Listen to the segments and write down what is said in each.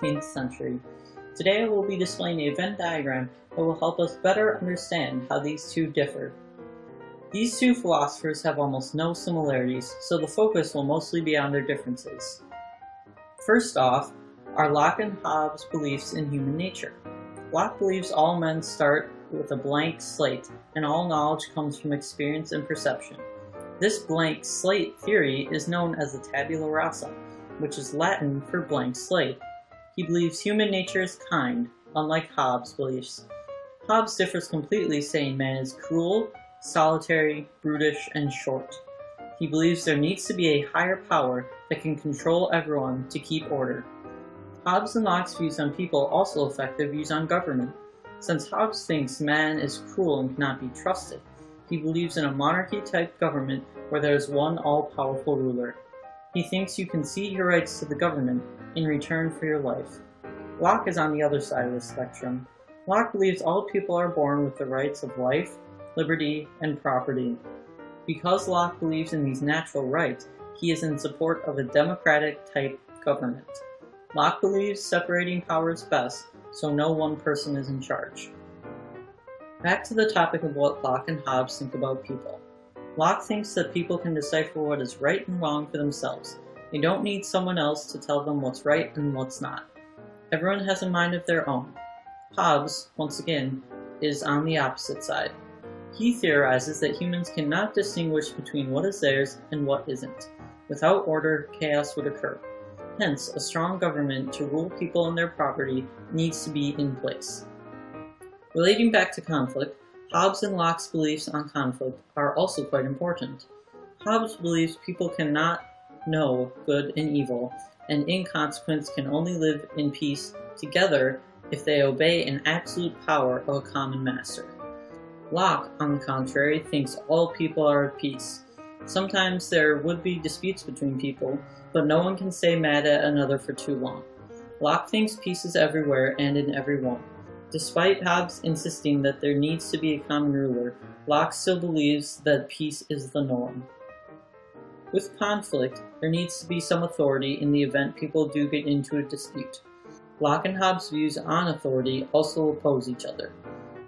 16th century. Today I will be displaying a Venn diagram that will help us better understand how these two differ. These two philosophers have almost no similarities, so the focus will mostly be on their differences. First off are Locke and Hobbes' beliefs in human nature. Locke believes all men start with a blank slate, and all knowledge comes from experience and perception. This blank slate theory is known as the tabula rasa, which is Latin for blank slate. He believes human nature is kind, unlike Hobbes' beliefs. Hobbes differs completely, saying man is cruel, solitary, brutish, and short. He believes there needs to be a higher power that can control everyone to keep order. Hobbes and Locke's views on people also affect their views on government. Since Hobbes thinks man is cruel and cannot be trusted, he believes in a monarchy-type government where there is one all-powerful ruler. He thinks you can cede your rights to the government in return for your life. Locke is on the other side of the spectrum. Locke believes all people are born with the rights of life, liberty, and property. Because Locke believes in these natural rights, he is in support of a democratic-type government. Locke believes separating power is best, so no one person is in charge. Back to the topic of what Locke and Hobbes think about people. Locke thinks that people can decipher what is right and wrong for themselves. They don't need someone else to tell them what's right and what's not. Everyone has a mind of their own. Hobbes, once again, is on the opposite side. He theorizes that humans cannot distinguish between what is theirs and what isn't. Without order, chaos would occur. Hence, a strong government to rule people and their property needs to be in place. Relating back to conflict, Hobbes and Locke's beliefs on conflict are also quite important. Hobbes believes people cannot know good and evil, and in consequence can only live in peace together if they obey an absolute power of a common master. Locke, on the contrary, thinks all people are at peace. Sometimes there would be disputes between people, but no one can stay mad at another for too long. Locke thinks peace is everywhere and in everyone. Despite Hobbes insisting that there needs to be a common ruler, Locke still believes that peace is the norm. With conflict, there needs to be some authority in the event people do get into a dispute. Locke and Hobbes' views on authority also oppose each other.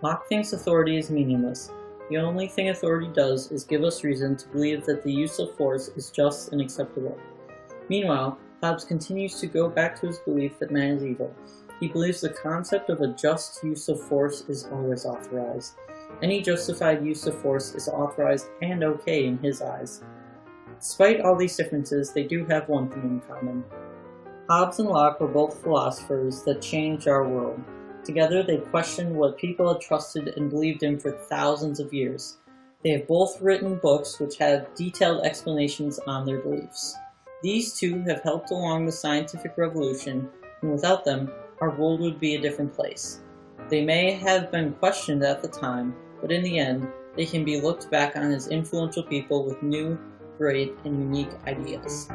Locke thinks authority is meaningless. The only thing authority does is give us reason to believe that the use of force is just and acceptable. Meanwhile, Hobbes continues to go back to his belief that man is evil. He believes the concept of a just use of force is always authorized. Any justified use of force is authorized and okay in his eyes. Despite all these differences, they do have one thing in common. Hobbes and Locke were both philosophers that changed our world. Together, they questioned what people had trusted and believed in for thousands of years. They have both written books which have detailed explanations on their beliefs. These two have helped along the scientific revolution, and without them, our world would be a different place. They may have been questioned at the time, but in the end, they can be looked back on as influential people with new, great, and unique ideas.